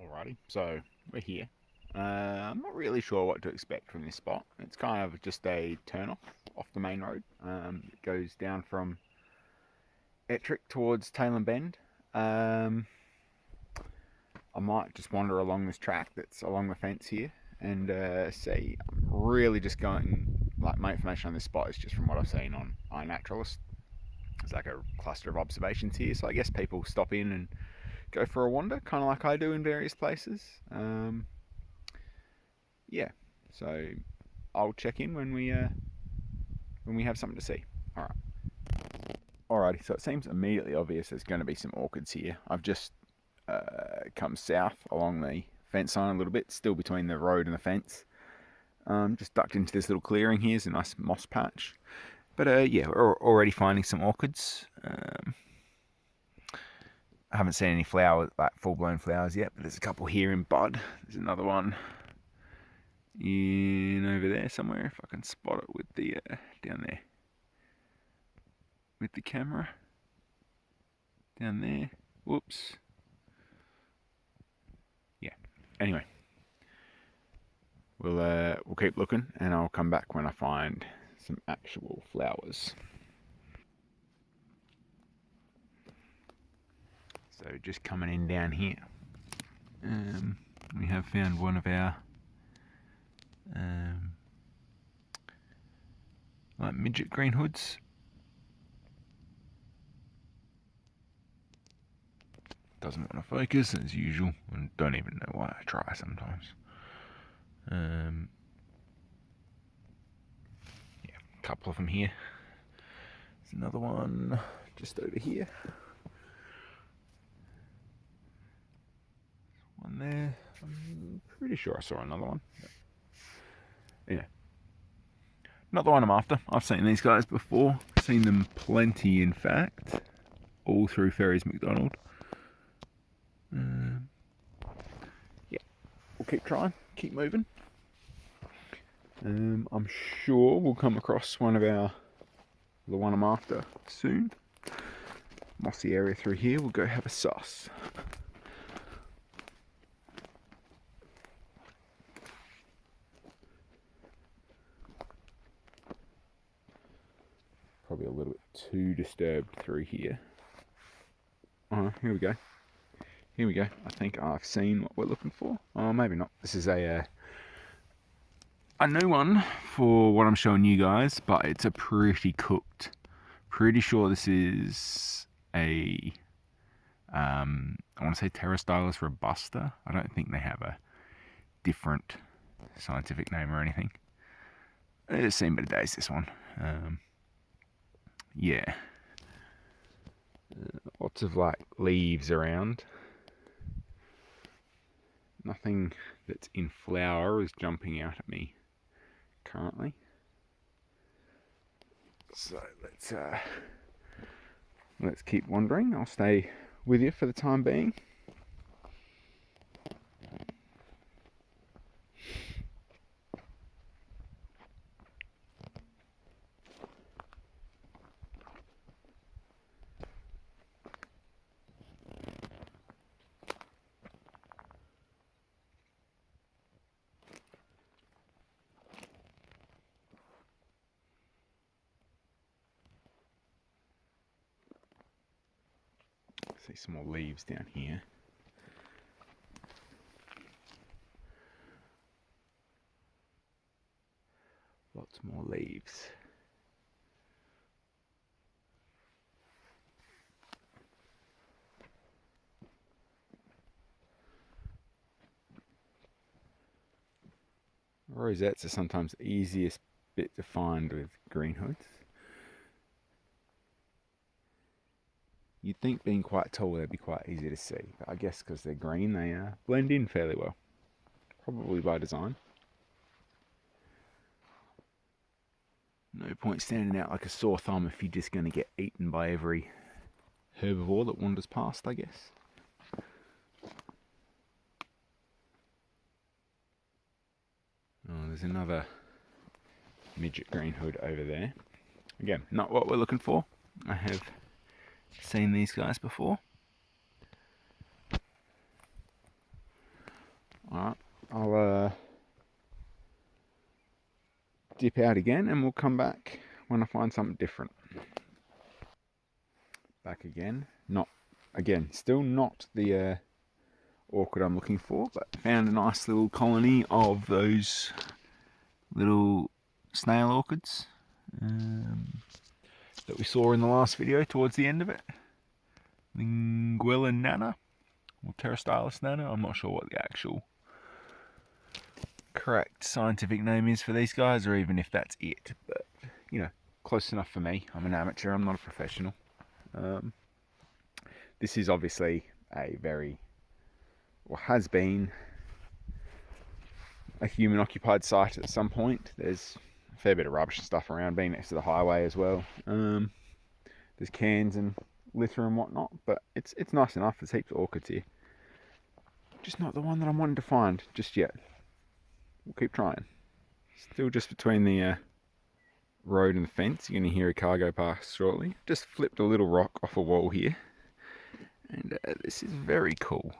Alrighty, so we're here. I'm not really sure what to expect from this spot. It's kind of just a turn off the main road. It goes down from Ettrick towards Tailem Bend. I might just wander along this track that's along the fence here and see. I'm really just going, like, my information on this spot is just from what I've seen on iNaturalist. It's like a cluster of observations here, so I guess people stop in and go for a wander, kind of like I do in various places. Yeah, so I'll check in when we have something to see. All right. Alrighty, so it seems immediately obvious there's going to be some orchids here. I've just come south along the fence line a little bit, still between the road and the fence. Just ducked into this little clearing here. It's a nice moss patch. But yeah, we're already finding some orchids. I haven't seen any flowers, like full-blown flowers yet, but there's a couple here in bud. There's another one in over there somewhere, if I can spot it with the down there with the camera. Down there. Whoops. Yeah. Anyway, we'll keep looking, and I'll come back when I find some actual flowers. So just coming in down here, we have found one of our like midget green hoods. Doesn't want to focus as usual, and don't even know why I try sometimes. Yeah, a couple of them here. There's another one just over here. One there. I'm pretty sure I saw another one. Yeah. Not the one I'm after. I've seen these guys before. Seen them plenty, in fact. All through Ferries McDonald. Yeah. We'll keep trying. Keep moving. I'm sure we'll come across the one I'm after soon. Mossy area through here. We'll go have a suss. Probably a little bit too disturbed through here. Here we go. Here we go. I think I've seen what we're looking for. Oh, maybe not. This is a new one for what I'm showing you guys, but it's a pretty cooked. Pretty sure this is a I want to say Pterostylis robusta. I don't think they have a different scientific name or anything. It's seen better days, this one. Yeah. Lots of like leaves around. Nothing that's in flower is jumping out at me currently. So let's keep wandering. I'll stay with you for the time being. See some more leaves down here. Lots more leaves. Rosettes are sometimes the easiest bit to find with green hoods. You'd think being quite tall they'd be quite easy to see, but I guess because they're green they blend in fairly well. Probably by design. No point standing out like a sore thumb if you're just going to get eaten by every herbivore that wanders past, I guess. Oh, there's another midget green hood over there. Again, not what we're looking for. I have seen these guys before. Alright, I'll dip out again and we'll come back when I find something different. Back again. Still not the orchid I'm looking for, but found a nice little colony of those little snail orchids that we saw in the last video towards the end of it. Linguella nana, or Pterostylis nana, I'm not sure what the actual correct scientific name is for these guys, or even if that's it, but you know, close enough for me. I'm an amateur, I'm not a professional. This is obviously a has been a human occupied site at some point. There's a fair bit of rubbish and stuff around, being next to the highway as well. There's cans and litter and whatnot, but it's nice enough. There's heaps of orchids here. Just not the one that I'm wanting to find just yet. We'll keep trying. Still just between the road and the fence. You're going to hear a car go past shortly. Just flipped a little rock off a wall here. And this is very cool.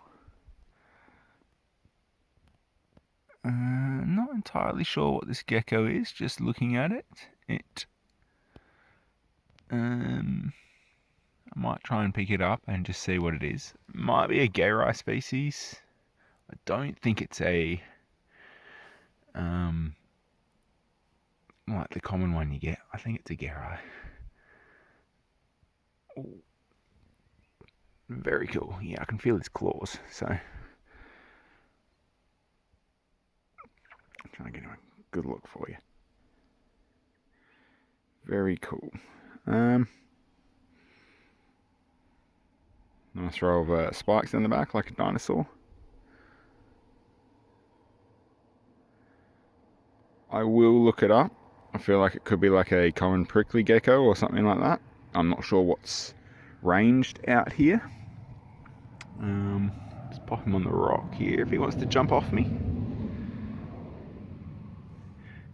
Not entirely sure what this gecko is, just looking at it. I might try and pick it up and just see what it is. It might be a Gecko species. I don't think it's a like the common one you get. I think it's a Gecko. Very cool. Yeah, I can feel its claws. So I'm trying to get a good look for you. Very cool. Nice row of spikes in the back like a dinosaur. I will look it up. I feel like it could be like a common prickly gecko or something like that. I'm not sure what's ranged out here. Just pop him on the rock here if he wants to jump off me.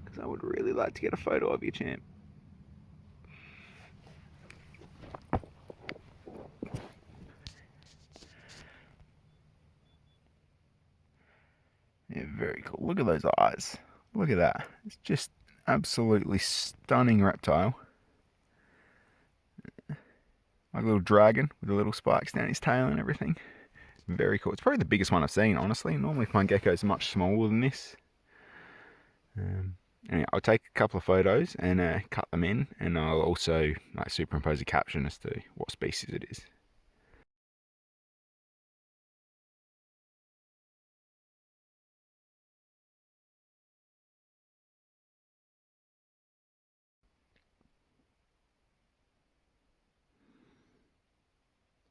Because I would really like to get a photo of you, champ. Yeah, very cool. Look at those eyes. Look at that. It's just absolutely stunning reptile. Like a little dragon with the little spikes down his tail and everything. Very cool. It's probably the biggest one I've seen, honestly. Normally find geckos much smaller than this. Anyway, I'll take a couple of photos and cut them in, and I'll also superimpose a caption as to what species it is.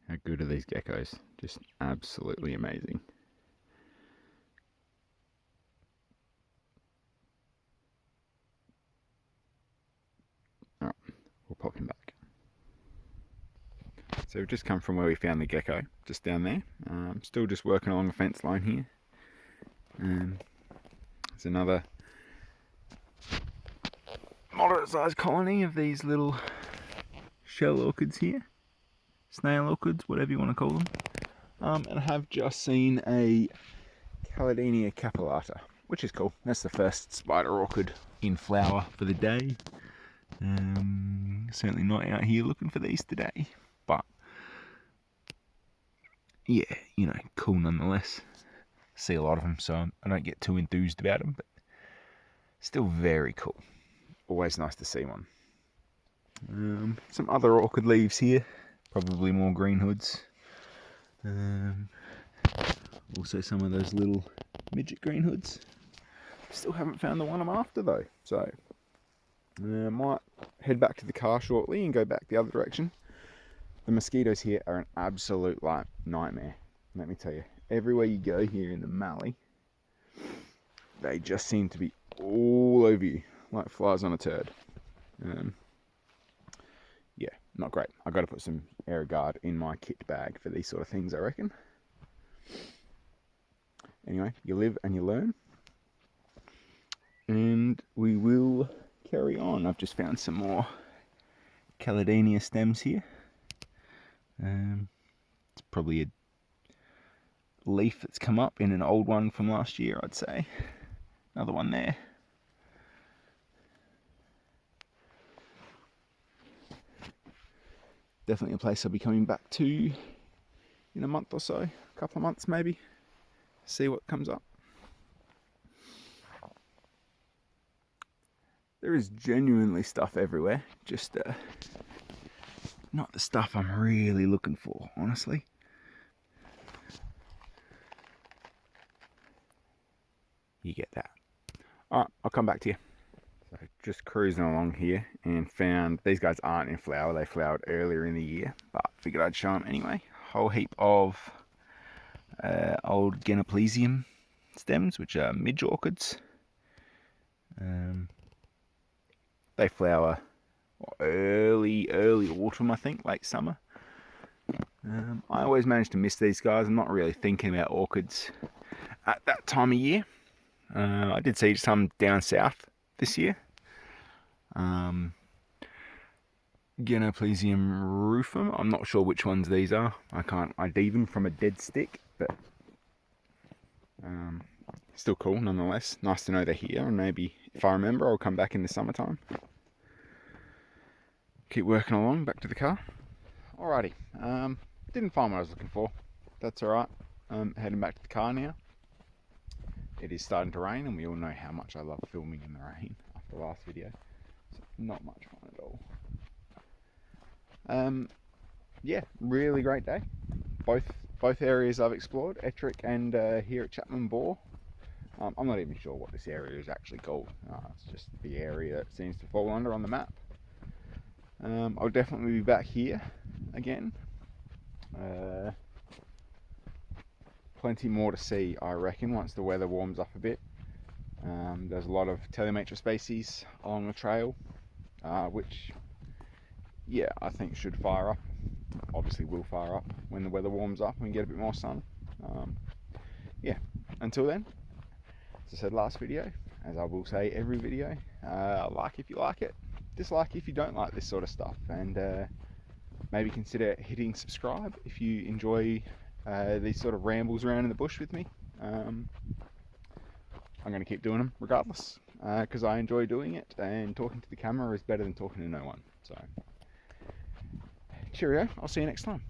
How good are these geckos? Just absolutely amazing. Alright, we'll pop him back. So we've just come from where we found the gecko, just down there. Still just working along the fence line here. There's another moderate sized colony of these little shell orchids here. Snail orchids, whatever you want to call them. And I have just seen a Caladenia capillata, which is cool. That's the first spider orchid in flower for the day. Certainly not out here looking for these today, but yeah, you know, cool nonetheless. See a lot of them, so I don't get too enthused about them, but still very cool. Always nice to see one. Some other orchid leaves here, probably more green hoods. Also some of those little midget green hoods. Still haven't found the one I'm after though, so I might head back to the car shortly and go back the other direction. The mosquitoes here are an absolute nightmare, let me tell you. Everywhere you go here in the Mallee, they just seem to be all over you, like flies on a turd. Yeah, not great. I've got to put some AeroGuard in my kit bag for these sort of things, I reckon. Anyway, you live and you learn. And we will carry on. I've just found some more Caladenia stems here. It's probably leaf that's come up in an old one from last year, I'd say. Another one there. Definitely a place I'll be coming back to in a month or so, a couple of months maybe, see what comes up. There is genuinely stuff everywhere, just not the stuff I'm really looking for, honestly. You get that. Alright, I'll come back to you. So just cruising along here and found these guys aren't in flower. They flowered earlier in the year, but figured I'd show them anyway. Whole heap of old Genoplesium stems, which are midge orchids. They flower early autumn, I think, late summer. I always manage to miss these guys. I'm not really thinking about orchids at that time of year. I did see some down south this year. Genoplesium rufum. I'm not sure which ones these are. I can't ID them from a dead stick, but still cool nonetheless. Nice to know they're here, and maybe if I remember, I'll come back in the summertime. Keep working along, back to the car. Alrighty, didn't find what I was looking for. That's alright. Heading back to the car now. It is starting to rain, and we all know how much I love filming in the rain after the last video. So not much fun at all. Yeah, really great day. Both areas I've explored, Ettrick and here at Chapman. I'm not even sure what this area is actually called. It's just the area that seems to fall under on the map. I'll definitely be back here again. Plenty more to see, I reckon, once the weather warms up a bit. There's a lot of Tailem species along the trail, which, yeah, I think should fire up. Obviously will fire up when the weather warms up and we get a bit more sun. Yeah, until then, as I said last video, as I will say every video, like if you like it, dislike if you don't like this sort of stuff, and maybe consider hitting subscribe if you enjoy these sort of rambles around in the bush with me. I'm going to keep doing them regardless, because I enjoy doing it, and talking to the camera is better than talking to no one. So cheerio, I'll see you next time.